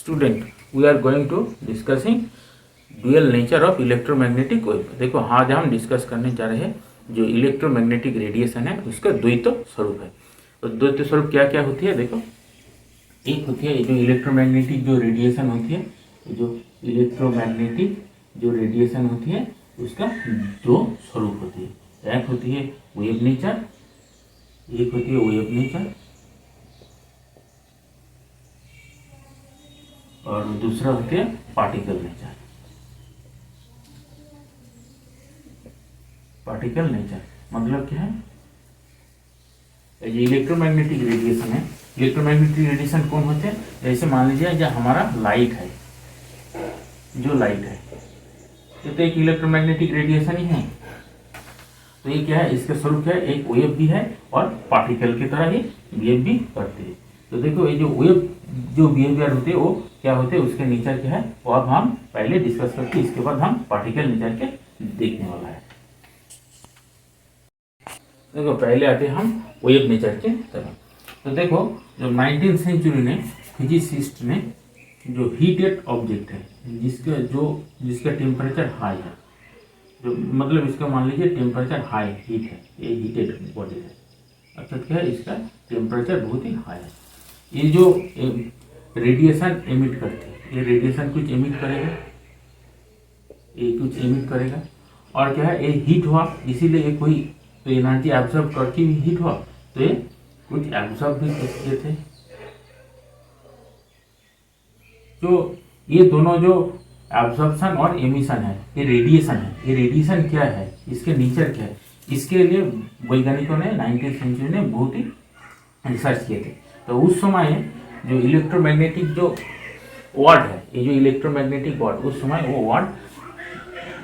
Student, we are going to discussing dual nature of electromagnetic wave. देखो आज हम discuss करने जा रहे हैं जो इलेक्ट्रोमैग्नेटिक रेडिएशन है उसका द्वैत स्वरूप है। तो द्वैत स्वरूप क्या क्या होती है, देखो एक होती है जो इलेक्ट्रोमैग्नेटिक जो रेडिएशन होती है, जो इलेक्ट्रोमैग्नेटिक जो रेडिएशन होती है उसका दो स्वरूप होती है। एक होती है वेव नेचर, एक होती है वेव नेचर और दूसरा होती है पार्टिकल नेचर। पार्टिकल नेचर मतलब क्या है, ये इलेक्ट्रोमैग्नेटिक रेडिएशन है। इलेक्ट्रोमैग्नेटिक रेडिएशन कौन होते हैं, जैसे मान लीजिए जो हमारा लाइट है, जो लाइट है ये तो एक इलेक्ट्रोमैग्नेटिक रेडिएशन ही है। तो ये क्या है, इसका स्वरूप क्या है, एक वेव भी है और पार्टिकल की तरह ही बिहेव भी करते हैं। तो देखो ये जो वेव जो बिहेवियर होते हैं वो क्या होते हैं, उसके नेचर क्या है वो अब हम पहले डिस्कस करते हैं, इसके बाद हम पार्टिकल नेचर के देखने वाला है। देखो पहले आते हैं हम वेव नेचर के तरफ। तो देखो जो 19वीं सेंचुरी ने फिजिसिस्ट ने जो हीटेड ऑब्जेक्ट है जिसका टेम्परेचर हाई है, जो मतलब इसका मान लीजिए टेम्परेचर हाई हीट है, ये हीटेड बॉडी है, अर्थात क्या है इसका टेम्परेचर बहुत ही हाई है। ये जो रेडिएशन एमिट करते हैं, ये रेडिएशन कुछ एमिट करेगा, ये कुछ एमिट करेगा और क्या है ये हीट हुआ, इसीलिए ये कोई तो एनर्जी एब्जॉर्ब करके भी हीट हुआ, तो ये कुछ एब्जॉर्ब भी किए थे। तो ये दोनों जो एब्जॉर्प्शन और एमिशन है, ये रेडिएशन है, ये रेडिएशन क्या है, इसके नेचर क्या है, इसके लिए वैज्ञानिकों ने 19वीं सेंचुरी ने बहुत ही रिसर्च किए थे। तो उस समय जो इलेक्ट्रोमैग्नेटिक जो वर्ड है, ये जो इलेक्ट्रोमैग्नेटिक वर्ड, उस समय वो वर्ड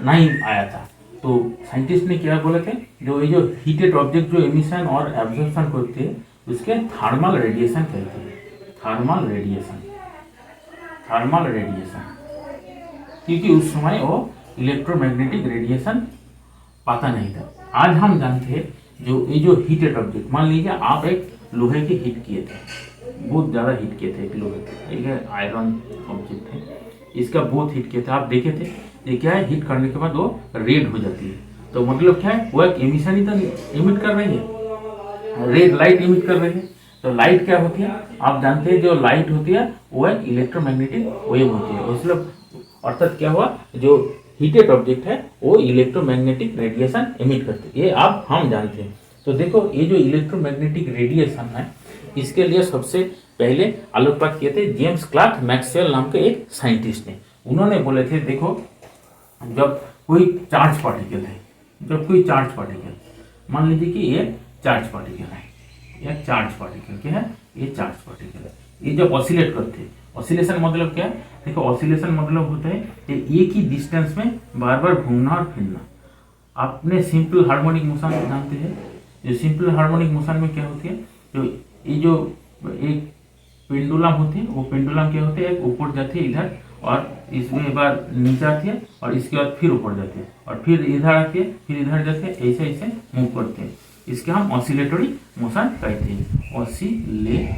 नहीं आया था। तो साइंटिस्ट ने क्या बोले थे, जो ये जो हीटेड ऑब्जेक्ट जो एमिशन और एब्जॉर्प्शन करते हैं उसके थर्मल रेडिएशन कहते हैं, थर्मल रेडिएशन, थर्मल रेडिएशन, क्योंकि उस समय वो इलेक्ट्रोमैग्नेटिक रेडिएशन पता नहीं था। आज हम जानते हैं जो ये जो हीटेड ऑब्जेक्ट, मान लीजिए आप एक लोहे की हीट किए थे, बहुत ज़्यादा हीट किए थे एक लोहे का, एक आयरन ऑब्जेक्ट है, इसका बहुत हीट किए थे, आप देखे थे ये क्या है, हीट करने के बाद वो रेड हो जाती है। तो मतलब क्या है, वो एक एमिशन ही तो इमिट कर रही है, रेड लाइट इमिट कर रही है। तो लाइट क्या होती है, आप जानते हैं जो लाइट होती है वो एक इलेक्ट्रोमैग्नेटिक वेव होती है, मतलब अर्थात क्या हुआ, जो हीटेड ऑब्जेक्ट है वो इलेक्ट्रोमैग्नेटिक रेडिएशन इमिट करते हैं, ये आप हम जानते हैं। तो देखो ये जो इलेक्ट्रोमैग्नेटिक रेडिएशन है इसके लिए सबसे पहले आलोकपात किए थे जेम्स क्लार्क मैक्सवेल नाम के एक साइंटिस्ट ने। उन्होंने बोले थे देखो जब कोई चार्ज पार्टिकल है, जब कोई चार्ज पार्टिकल, मान लीजिए कि ये चार्ज पार्टिकल है, ये चार्ज पार्टिकल क्या है, ये चार्ज पार्टिकल है, ये जब ऑसिलेट करते हैं, ऑसिलेशन मतलब क्या है, देखो ऑसिलेशन मतलब होता है कि एक ही डिस्टेंस में बार बार घूमना और फिरना। आपने सिंपल हार्मोनिक मोशन जानते हैं, जो सिंपल हार्मोनिक मोशन में क्या होती है, जो ये जो एक पेंडुलम होती है, वो पेंडुलम क्या होती है, एक ऊपर जाती है इधर और इसमें एक बार नीचे आती है और इसके बाद फिर ऊपर जाती है और फिर इधर आती है, फिर इधर जाती है, ऐसे ऐसे मूव करते हैं, इसके हम ऑसिलेटरी मोशन कहते हैं, ऑसिलेशन,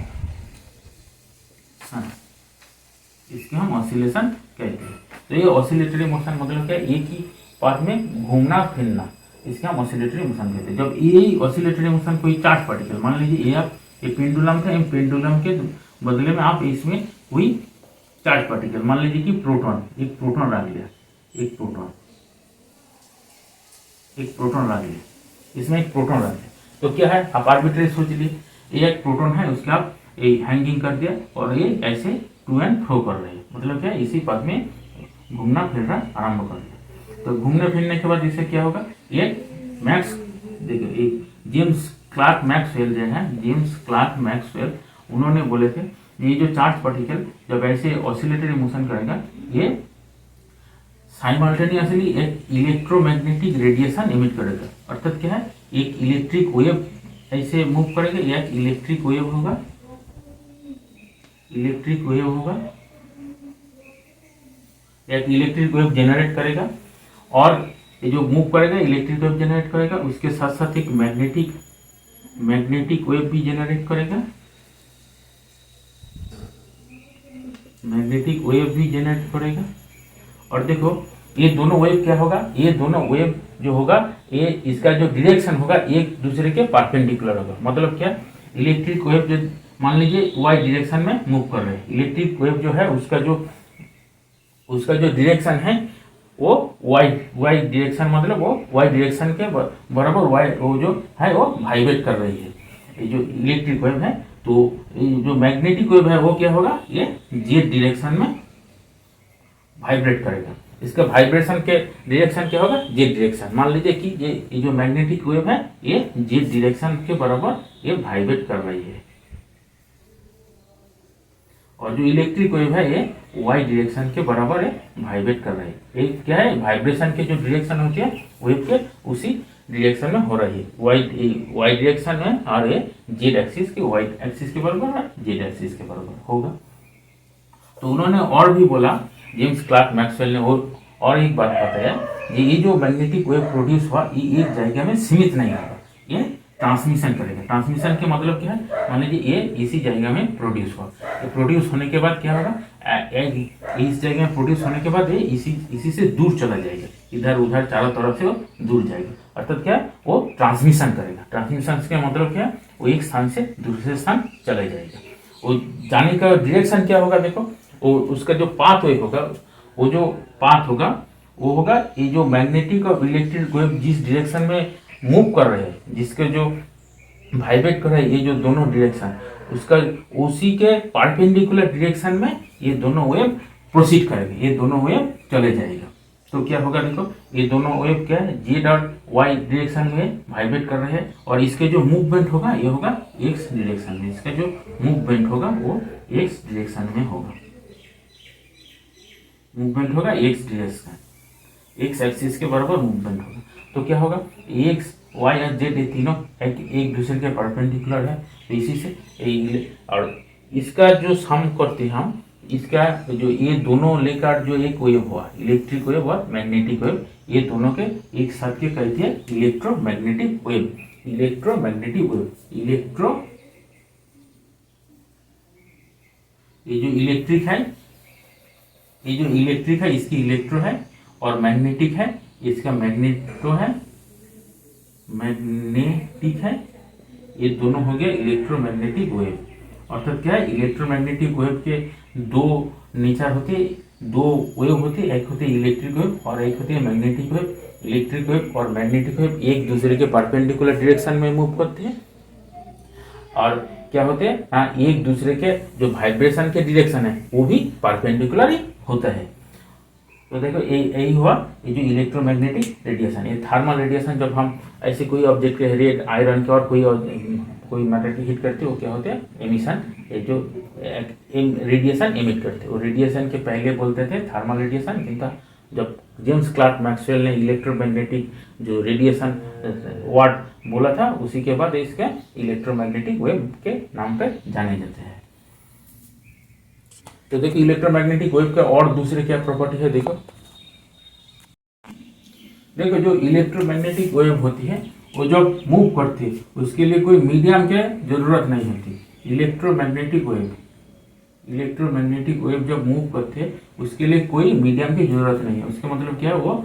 इसके हम ऑसिलेशन कहते हैं। तो ये ऑसिलेटरी मोशन मतलब क्या, एक ही पाथ में घूमना फिरना, इसके हम ऑसिलेटरी मोशन कहते हैं। जब ये ऑसिलेटरी मोशन कोई चार्ज पार्टिकल, मान लीजिए ये आप ये पेंडुलम था, पेंडुलम के बदले में आप इसमें कोई चार्ज पार्टिकल, मान लीजिए कि प्रोटॉन, एक प्रोटॉन रख लिया, एक प्रोटॉन, एक प्रोटॉन रख लिया, इसमें एक प्रोटॉन रख लिया, तो क्या है आप आर्बिट्रेरी सोच लिए, ये एक प्रोटॉन है, उसके आप हैंगिंग कर दिया और ये ऐसे टू एंड फ्रो कर रहे हैं, मतलब क्या इसी पथ में घूमना फिरना आरंभ कर दिया। तो घूमने फिरने के बाद इससे क्या होगा, ये मैक्स, देखो एक जेम्स क्लार्क मैक्सवेल जो है, जेम्स क्लार्क मैक्सवेल, उन्होंने बोले थे ये जो चार्ज पार्टिकल जब ऐसे ऑसिलेटरी मोशन करेगा ये साइमल्टेनियसली एक इलेक्ट्रोमैग्नेटिक रेडिएशन इमिट करेगा, अर्थात क्या है एक इलेक्ट्रिक वेव ऐसे मूव करेगा, या इलेक्ट्रिक वेव होगा, इलेक्ट्रिक वेव होगा, एक इलेक्ट्रिक वेव जनरेट करेगा और ये जो मूव करेगा इलेक्ट्रिक वेव जनरेट करेगा, उसके साथ साथ एक मैग्नेटिक वेव भी जनरेट करेगा, मैग्नेटिक वेव भी जनरेट करेगा। और देखो ये दोनों वेव क्या होगा, ये दोनों वेव जो होगा ये इसका जो डायरेक्शन होगा एक दूसरे के परपेंडिकुलर होगा। मतलब क्या, इलेक्ट्रिक वेव जो मान लीजिए वाई डायरेक्शन में मूव कर रहे हैं, इलेक्ट्रिक वेव जो है उसका जो डायरेक्शन है वो वाई डायरेक्शन, मतलब वो वाई डायरेक्शन के बराबर वाई वो जो है वो वाइब्रेट कर रही है ये जो इलेक्ट्रिक वेव है। तो जो मैग्नेटिक वेव है वो क्या होगा, ये जेड डायरेक्शन में वाइब्रेट करेगा। इसका वाइब्रेशन के डायरेक्शन क्या होगा, जेड डायरेक्शन। मान लीजिए कि ये जो मैग्नेटिक वेव है ये जेड डायरेक्शन के बराबर ये वाइब्रेट कर रही है, और जो इलेक्ट्रिक वेव है ये वाई डायरेक्शन के बराबर है वाइब्रेट कर रही है। ये क्या है, वाइब्रेशन के जो डायरेक्शन होती है वेव के उसी डायरेक्शन में हो रही है, वाई डायरेक्शन में, और ये जेड एक्सिस के वाई एक्सिस के बराबर और जेड एक्सिस के बराबर होगा। तो उन्होंने और भी बोला, जेम्स क्लार्क मैक्सवेल ने और एक बात बताया, ये जो मैग्नेटिक वेव प्रोड्यूस हुआ ये एक जगह में सीमित नहीं होगा, ये ट्रांसमिशन करेगा। ट्रांसमिशन के मतलब क्या है, मान लीजिए ये इसी जगह में प्रोड्यूस हुआ, ये प्रोड्यूस होने के बाद क्या होगा, इस जगह में प्रोड्यूस होने के बाद ये इसी से दूर चला जाएगा, इधर उधर चारों तरफ से वो दूर जाएगा। अर्थात क्या, वो ट्रांसमिशन करेगा। ट्रांसमिशन का मतलब क्या, वो एक स्थान से दूसरे स्थान चला जाएगा। वो जाने का डायरेक्शन क्या होगा, देखो वो उसका जो पाथ वे होगा, वो जो पाथ होगा वो होगा ये जो मैग्नेटिक और इलेक्ट्रिक वेव जिस डायरेक्शन में मूव कर रहे हैं, जिसके जो वाइब्रेट कर रहे हैं ये जो दोनों डायरेक्शन, उसका उसी के परपेंडिकुलर डायरेक्शन में ये दोनों वेव प्रोसीड करेंगे, ये दोनों वेव चले जाएगा। तो क्या होगा, देखो ये दोनों वेव क्या है, जेड और वाई डायरेक्शन में वाइब्रेट कर रहे हैं, और इसके जो मूवमेंट होगा ये होगा एक्स डायरेक्शन में, इसका जो मूवमेंट होगा वो एक्स डायरेक्शन में होगा, मूवमेंट होगा एक्स डायरेक्शन, एक्स एक्सिस के बराबर मूवमेंट होगा। तो क्या होगा, एक्स वाई और जेड ये तीनों एक दूसरे के परपेंडिकुलर है, तो इसी से और इसका जो सम करते हैं हम, इसका जो ये दोनों लेकर जो एक वेव हुआ, इलेक्ट्रिक वेव और मैग्नेटिक वेव, ये दोनों के एक साथ के कहते हैं इलेक्ट्रोमैग्नेटिक वेव। इलेक्ट्रोमैग्नेटिक वेव, ये जो इलेक्ट्रिक है, ये जो इलेक्ट्रिक है इसकी इलेक्ट्रो है, और मैग्नेटिक है इसका मैग्नेटो है, मैग्नेटिक है, ये दोनों हो गया इलेक्ट्रोमैग्नेटिक वेव। अर्थात क्या है, इलेक्ट्रोमैग्नेटिक वेव के दो नेचर होते, दो वेव होते, एक होते इलेक्ट्रिक वेव और एक होती है मैग्नेटिक वेव। इलेक्ट्रिक वेव और मैग्नेटिक वेव एक दूसरे के परपेंडिकुलर डायरेक्शन में मूव करते हैं, और क्या होते हैं, हाँ, एक दूसरे के जो वाइब्रेशन के डायरेक्शन है वो भी परपेंडिकुलर ही होता है। तो देखो यही हुआ ये जो इलेक्ट्रोमैग्नेटिक रेडिएशन। ये थर्मल रेडिएशन, जब हम ऐसे कोई ऑब्जेक्ट के रेड आयरन के और कोई मैटर की हिट करते हो, क्या होते हैं, एमिशन, ये जो रेडिएशन एमिट करते हैं, वो रेडिएशन के पहले बोलते थे थर्मल रेडिएशन, किंतु जब जेम्स क्लार्क मैक्सवेल ने इलेक्ट्रोमैग्नेटिक जो रेडिएशन वर्ड बोला था, उसी के बाद इसके इलेक्ट्रोमैग्नेटिक वेव के नाम पे जाने जाते हैं। तो देखो इलेक्ट्रोमैग्नेटिक वेव के और दूसरे क्या प्रॉपर्टी है, देखो जो इलेक्ट्रोमैग्नेटिक वेव होती है वो जब मूव करती है उसके लिए कोई मीडियम के जरूरत नहीं होती। इलेक्ट्रोमैग्नेटिक वेव जब मूव करते हैं उसके लिए कोई मीडियम की जरूरत नहीं है। उसका मतलब क्या है, वो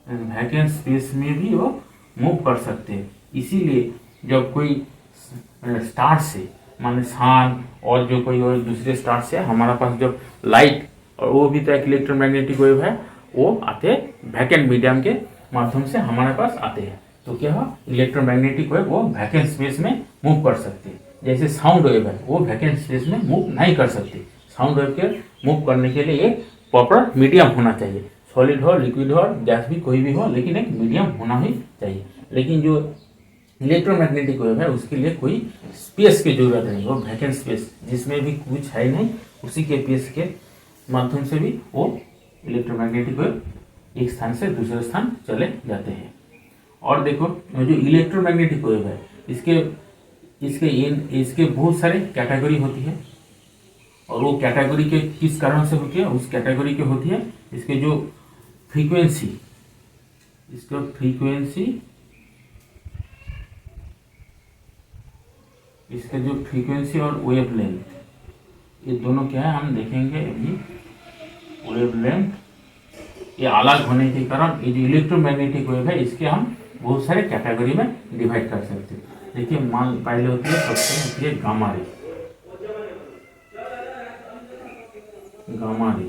वैकेंट स्पेस में भी वो मूव कर सकते हैं। इसीलिए जब कोई स्टार से, मान सन और जो कोई और दूसरे स्टार से हमारा पास जब लाइट, और वो भी तो एक इलेक्ट्रोमैग्नेटिक वेव है, वो आते वैकेंट मीडियम के माध्यम से हमारे पास आते हैं। तो क्या हुआ, इलेक्ट्रोमैग्नेटिक वेव वो वैकेंट स्पेस में मूव कर सकते हैं। जैसे साउंड वेव है वो वैकेंट स्पेस में मूव नहीं कर सकती। साउंड वेव के मूव करने के लिए एक प्रॉपर मीडियम होना चाहिए, सॉलिड हो, लिक्विड हो, गैस भी कोई भी हो, लेकिन एक मीडियम होना ही चाहिए। लेकिन जो इलेक्ट्रोमैग्नेटिक वेव है उसके लिए कोई स्पेस की जरूरत नहीं, वो वैकेंट स्पेस जिसमें भी कुछ है नहीं, उसी के स्पेस के माध्यम से भी वो इलेक्ट्रोमैग्नेटिक वेव एक स्थान से दूसरे स्थान चले जाते हैं। और देखो जो इलेक्ट्रोमैग्नेटिक वेव है इसके बहुत सारे कैटेगरी होती है, और वो कैटेगरी के किस कारण से होती है, उस कैटेगरी के होती है इसके जो फ्रीक्वेंसी, इसका जो फ्रीक्वेंसी और वेव लेंथ, ये दोनों क्या है हम देखेंगे अभी। वेवलेंथ ये अलग होने के कारण ये जो इलेक्ट्रोमैग्नेटिक वेव है इसके हम बहुत सारे कैटेगरी में डिवाइड कर सकते हैं। देखिए मान पहले होती है सबसे होती है गामा रे। गामा रे,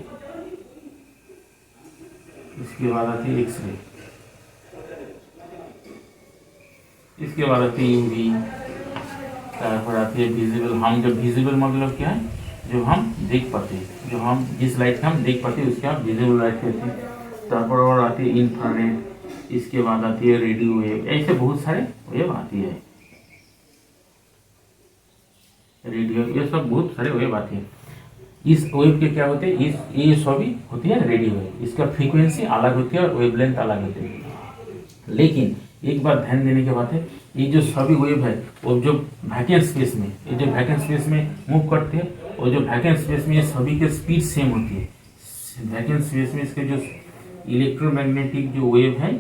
इसके बाद आती है एक्स रे, इसके बाद आती है यूवी, तारपर आती है विजिबल। हम जब विजिबल मतलब क्या है, जो हम देख पाते हैं, जो हम जिस लाइट का हम देख पाते हैं उसके हम विजिबल लाइट कहते हैं। तारपर और आती है इंफ्रारेड, इसके बाद आती है रेडियो वेव, ऐसे बहुत सारे वेव आती है। रेडियो, ये सब बहुत सारे वेव आती है। इस वेव के क्या होते हैं, इस ये सभी होती है रेडियो वेव, इसका फ्रीक्वेंसी अलग होती है और वेवलेंथ अलग होती है। लेकिन एक बात ध्यान देने की बात है, ये जो सभी वेव है वो जो वैकेंट स्पेस में, ये जो वैकेंट स्पेस में मूव करते हैं और जो वैकेंट स्पेस में ये सभी की स्पीड सेम होती है। वैकेंट स्पेस में इसके जो इलेक्ट्रोमैग्नेटिक जो वेव है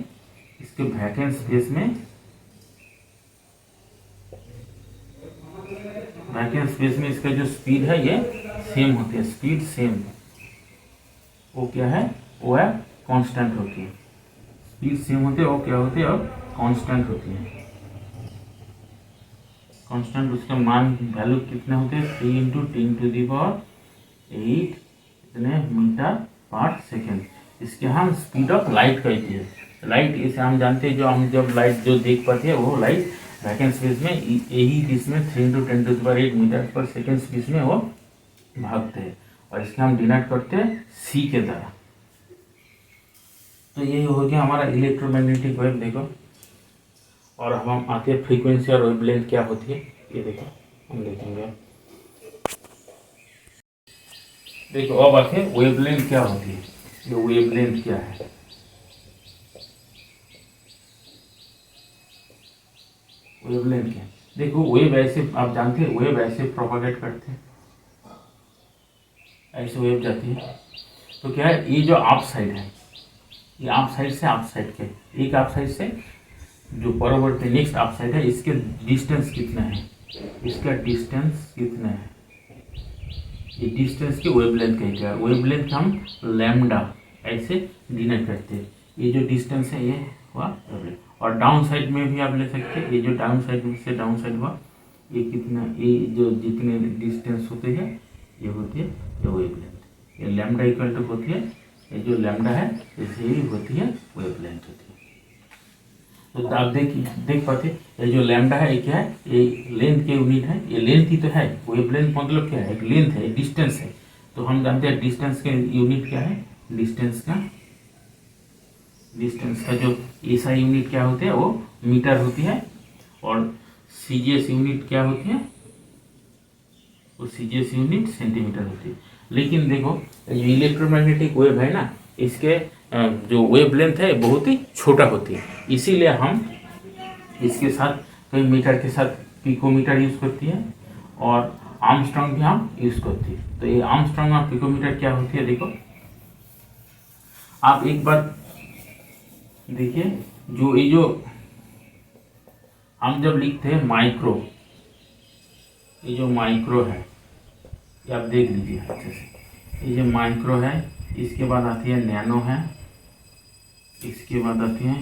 इसके वैकेंट स्पेस में, वैकेंट स्पेस में इसका जो स्पीड है ये सेम होती है, स्पीड सेम। वो क्या है, वो है कांस्टेंट होती है। स्पीड सेम होती है, वो क्या होती है, और कांस्टेंट होती है। कांस्टेंट उसका मान वैल्यू कितने होते हैं, 3 इंटू 10⁸ इतने मीटर पर सेकेंड। इसके हम स्पीड ऑफ लाइट कहते हैं। लाइट इसे हम जानते हैं, जो हम जब लाइट जो देख पाते हैं वो लाइट वैकेंट स्पेस में यही इसमें 3 इंटू 10⁸ मीटर पर सेकेंड स्पीड में वो भागते हैं, और इसके हम डिनोट करते हैं सी के द्वारा। तो ये हो गया हमारा इलेक्ट्रोमैग्नेटिक वेव। देखो, और हम आते हैं फ्रीक्वेंसी और वेवलेंथ क्या होती है, ये देखो हम देखेंगे। देखो अब आते हैं वेवलेंथ क्या होती है। ये वेवलेंथ क्या है, वेवलेंथ क्या है। देखो वेव ऐसे, आप जानते हैं वेव ऐसे प्रोपागेट करते हैं, ऐसे वेव जाती है। तो क्या है, ये जो आप साइड है, ये आप साइड से आप साइड के, एक आप साइड से जो परवर्ती नेक्स्ट आप साइड है, इसके डिस्टेंस कितना है, इसका डिस्टेंस कितना है, ये डिस्टेंस की वेवलेंथ कहते हैं। वेवलेंथ हम लैम्डा ऐसे डिनोट करते हैं। ये जो डिस्टेंस है ये हुआ वेवलेंथ। और डाउन साइड में भी आप ले सकते हैं, ये जो डाउन साइड से डाउन साइड हुआ, ये कितना, ये जो जितने डिस्टेंस होते हैं ये होती है ये वेवलेंथ। ये लैम्डा इक्वल टू होती है, ये जो लैम्डा है ऐसे ही होती है वेवलेंथ होती है। तो आप देख पाते, ये जो लैम्डा है ये क्या है, ये लेंथ के यूनिट है, ये लेंथ ही तो है। वेवलेंथ मतलब क्या है, एक लेंथ है, एक डिस्टेंस है। तो हम जानते हैं डिस्टेंस के यूनिट क्या है, डिस्टेंस का जो एसआई यूनिट क्या होती है वो मीटर होती है, और सीजीएस यूनिट क्या होती है, वो सीजीएस यूनिट सेंटीमीटर होती है। लेकिन देखो जो इलेक्ट्रोमैग्नेटिक वेव है ना, इसके जो वेवलेंथ है बहुत ही छोटा होती है, इसीलिए हम इसके साथ कई मीटर के साथ पिकोमीटर यूज करती है, और आर्मस्ट्रांग भी हम यूज करती है। तो ये आर्मस्ट्रांग और पिकोमीटर क्या होती है, देखो आप एक बार देखिए, जो ये जो हम जब लिखते हैं माइक्रो, ये जो माइक्रो है ये आप देख लीजिए अच्छे से, ये जो माइक्रो है, इसके बाद आती है नैनो है, इसके बाद आती है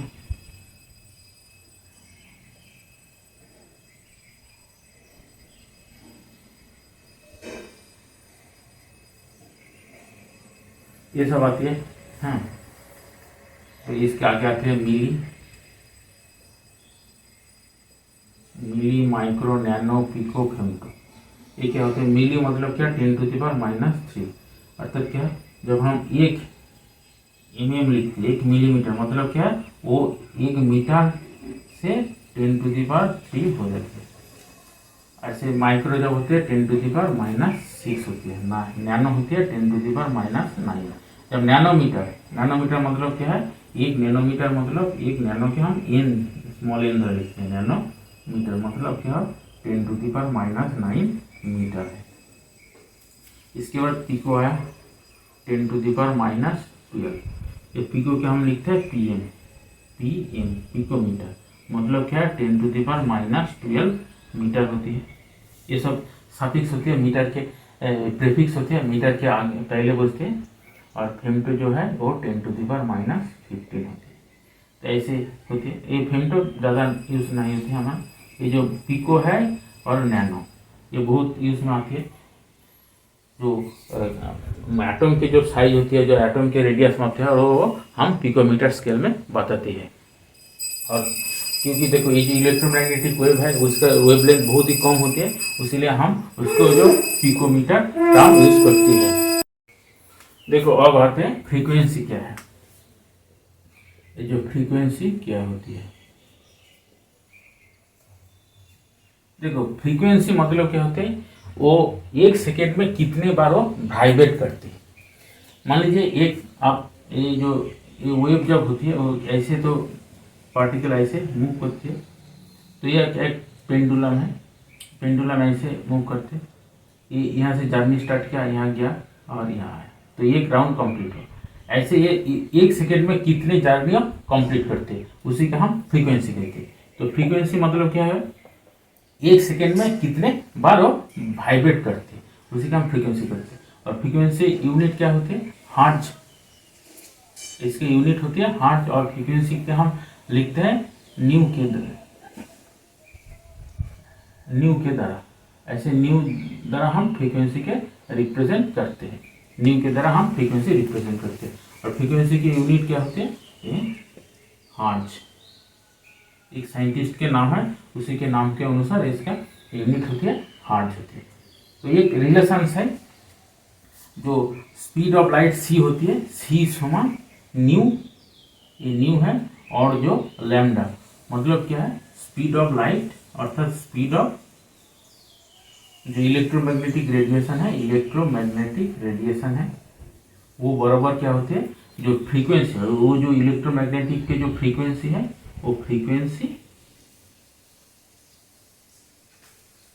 ये सब आती है। हाँ, तो इसके आगे आते हैं मिली, माइक्रो, नैनो, पिको, फेम्टो। ये क्या होते हैं, मिली मतलब क्या, 10⁻³ अर्थात क्या है, जब हम 1 mm लिखते हैं, 1 मिलीमीटर मतलब क्या है, वो 1 मीटर से 10⁻³ हो जाती है। ऐसे माइक्रो जब होते हैं 10⁻⁻6 होती है, नैनो होती है 10⁻⁹। जब नैनोमीटर मतलब क्या है, 1 नैनोमीटर मतलब 1 नैनो के हम n स्मॉल n लिखते हैं, नैनोमीटर मतलब क्या, 10⁻⁹ मीटर है। इसके बाद पिको आया 10⁻⁻12, ये पिको के हम लिखते हैं pm, पिकोमीटर मतलब क्या है, 10⁻⁻12 मीटर होती है। ये सब सफिक्स होती है मीटर के। प्रीफिक्स होते हैं मीटर के आगे पहले बजते हैं, और फेमटो जो है वो 10⁻⁻15 होती है। तो ऐसे होती है। ये फेमटो ज़्यादा यूज़ नहीं होती है हमारा। ये जो पिको है और नैनो ये बहुत यूज़ में आती है। जो एटम की जो साइज होती है, जो एटम के रेडियस मापते हैं, और वो हम पिकोमीटर स्केल में बताते हैं। और क्योंकि देखो ये जो इलेक्ट्रोमैग्नेटिक वेव है उसका वेवलेंथ बहुत ही कम होती है, इसीलिए हम उसको जो पिकोमीटर का यूज करते हैं। देखो अब आते हैं फ्रीक्वेंसी क्या है। ये जो फ्रीक्वेंसी क्या होती है, देखो फ्रीक्वेंसी मतलब क्या होते हैं, वो 1 सेकेंड में कितने बार वो वाइब्रेट करती है। मान लीजिए एक आप ये जो ये वेव जब होती है वो ऐसे तो पार्टिकल ऐसे मूव करती है, तो ये एक पेंडुलम है, पेंडुलम ऐसे मूव करते, ये यहाँ से जर्नी स्टार्ट किया, यहाँ गया और यहाँ आया, तो ये एक राउंड कंप्लीट हो। ऐसे ये 1 सेकेंड में कितने जर्नियाँ कंप्लीट करते हैं, उसी का हम फ्रीक्वेंसी कहते हैं। तो फ्रीक्वेंसी मतलब क्या है, 1 सेकेंड में कितने बार वो वाइब्रेट करते हैं, उसी का हम फ्रीक्वेंसी करते हैं। और फ्रीक्वेंसी यूनिट क्या होती है, हर्ट्ज, इसकी यूनिट होती है हर्ट्ज। और फ्रीक्वेंसी के हम लिखते हैं न्यू के द्वारा, ऐसे न्यू द्वारा हम फ्रीक्वेंसी के रिप्रेजेंट करते हैं, न्यू के द्वारा हम फ्रीक्वेंसी रिप्रेजेंट करते हैं। और फ्रीक्वेंसी की यूनिट क्या होती है, ये हर्ट्ज, एक साइंटिस्ट के नाम है, उसी के नाम के अनुसार इसका यूनिट होती है हर्ट्ज होती है। तो एक रिलेशन है, जो स्पीड ऑफ लाइट सी होती है, सी समान न्यू, ये न्यू है, और जो लैम्डा मतलब क्या है, स्पीड ऑफ लाइट, अर्थात स्पीड ऑफ जो इलेक्ट्रोमैग्नेटिक रेडिएशन है, इलेक्ट्रोमैग्नेटिक रेडिएशन है, वो बराबर क्या होते हैं, जो फ्रीक्वेंसी है, वो जो इलेक्ट्रोमैग्नेटिक के जो फ्रीक्वेंसी है, वो फ्रीक्वेंसी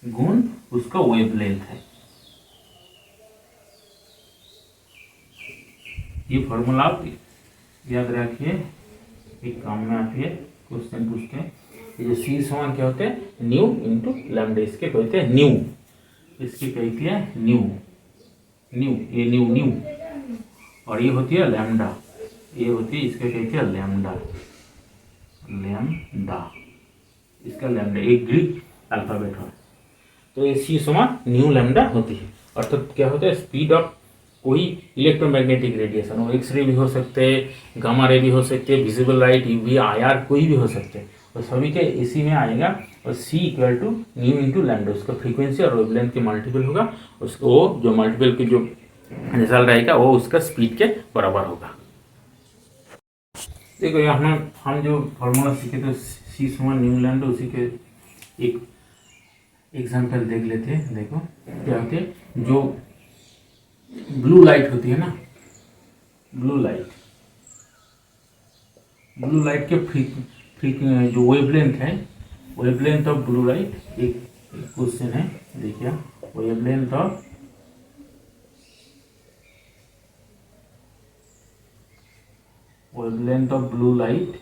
गुण उसका वेवलेंथ है। ये फॉर्मूला आप याद रखिए, एक काम में आती है, क्वेश्चन पूछते हैं। ये जो सी समान क्या होते हैं, न्यू इंटू लैम्डा, इसके कहते हैं न्यू, इसकी कहती है न्यू, ये न्यू, और ये होती है लैम्डा, ये होती है, इसके कहते हैं लैम्डा, इसका लैम्डा एक ग्रीक अल्फाबेट है। तो ये सी समान न्यू लैम्डा होती है। अर्थात क्या होता है, स्पीड ऑफ कोई इलेक्ट्रोमैग्नेटिक रेडिएशन, वो एक्सरे भी हो सकते हैं, गामा रे भी हो सकते हैं, विजिबल लाइट, यूवी, आईआर, कोई भी हो सकते हैं, और सभी के इसी में आएगा। और C equal to nu into lambda, उसका फ्रीक्वेंसी और वेवलेंथ के मल्टीपल होगा, उसको वो जो मल्टीपल की जो रिजल्ट रहेगा वो उसका स्पीड के बराबर होगा। देखो यहाँ हम जो फॉर्मूला सीखे थे सी समान न्यू लैम्डा, उसी के एक एग्जाम्पल देख लेते हैं। देखो क्या होते हैं, जो ब्लू लाइट होती है ना, ब्लू लाइट के जो वेवलेंथ है, वेवलेंथ ऑफ ब्लू लाइट, एक क्वेश्चन है, देखिए wavelength of blue light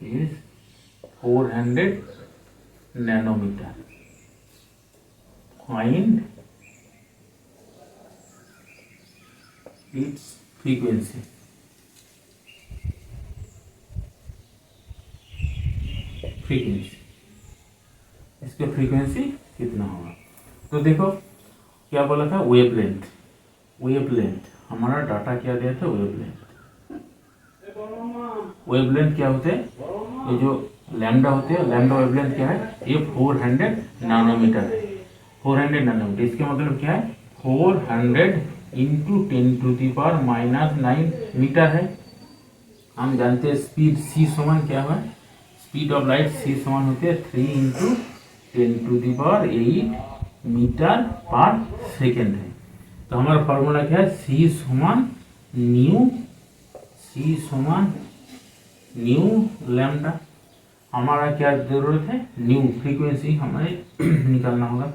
is 400 nanometer. Find its frequency. इसका फ्रीक्वेंसी कितना होगा। तो देखो क्या बोला था, वेवलेंथ हमारा डाटा क्या दिया था, वेवलेंथ क्या होते हैं, ये जो लैम्डा होते हैं, लैम्डा वेवलेंथ क्या है, ये 400 नैनोमीटर है, 400 नैनोमीटर, इसके मतलब क्या है, 400 इंटू 10⁻⁹ मीटर है। हम जानते हैं स्पीड सी समान क्या है, स्पीड ऑफ लाइट सी समान होती है 3 इंटू 10⁸ मीटर पर सेकेंड है। तो हमारा फॉर्मूला क्या है, सी समान न्यू लैम्डा। हमारा क्या जरूरत है, न्यू फ्रीक्वेंसी हमें निकालना होगा।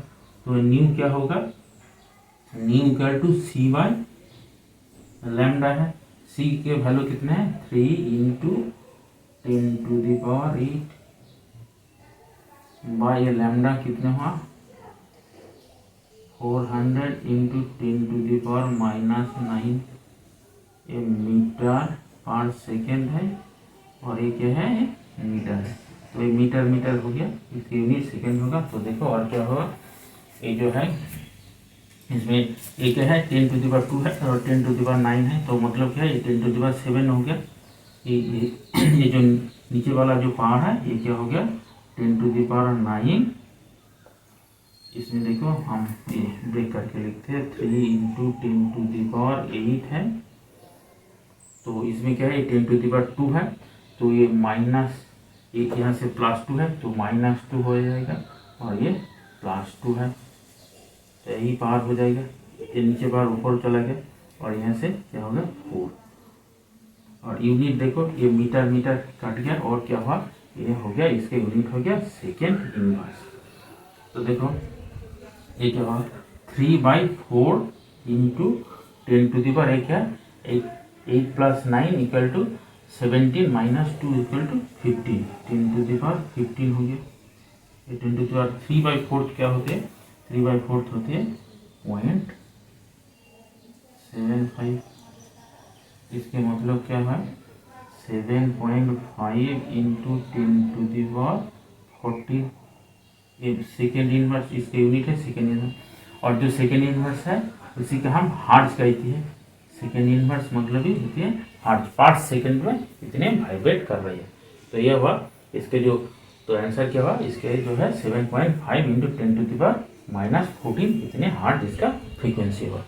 तो न्यू क्या होगा, nu equal to C by lambda है। सी के वैल्यू कितने हैं, 3 इंटू 10⁸ बाय ये लैम्डा कितने हुआ 400 इंटू 10⁻⁹ ये मीटर पर सेकेंड है और ये क्या है मीटर है। तो ये मीटर मीटर हो गया, इसकी यूनिट सेकेंड होगा। तो देखो और क्या होगा, ये जो है इसमें ये क्या है 10⁻² है और 10⁹ है। तो मतलब क्या है ये 10⁻7 हो गया। ये जो नीचे वाला जो पावर है ये क्या हो गया 10⁹। इसमें देखो हम ये ब्रेक करके लिखते हैं 3 इंटू 10⁸ है। तो इसमें क्या है 10⁻² है, तो ये माइनस एक यहाँ से +2 है तो -2 हो जाएगा और ये +2 है, तो यही पावर हो जाएगा। ये नीचे बार ऊपर चला गया और यहाँ से क्या होगा 4। और यूनिट देखो ये मीटर मीटर कट गया और क्या हुआ ये हो गया, इसका यूनिट हो गया सेकेंड इनवर्स। तो देखो ये क्या हुआ 3/4 इंटू 10⁻, क्या 8 + 9 = 17 - 2 = 15, 10⁻15 हो गया। ये 3/4 क्या होते हैं 3/4 होते हैं 0.75। इसके मतलब क्या है 7.5 इंटू 10⁻14। ये सेकेंड इनवर्स इसके यूनिट है सेकेंड इनवर्स। और जो सेकेंड इनवर्स है उसी का हम हार्ट्ज कहते हैं। सेकेंड इनवर्स मतलब ही होती है हार्ट्ज, 5 सेकेंड में इतने वाइब्रेट कर रही है। तो यह हुआ इसके जो, तो आंसर क्या हुआ इसके जो है 7.5 इंटू 10⁻⁻14 इतने हार्ट्ज इसका फ्रीक्वेंसी हुआ।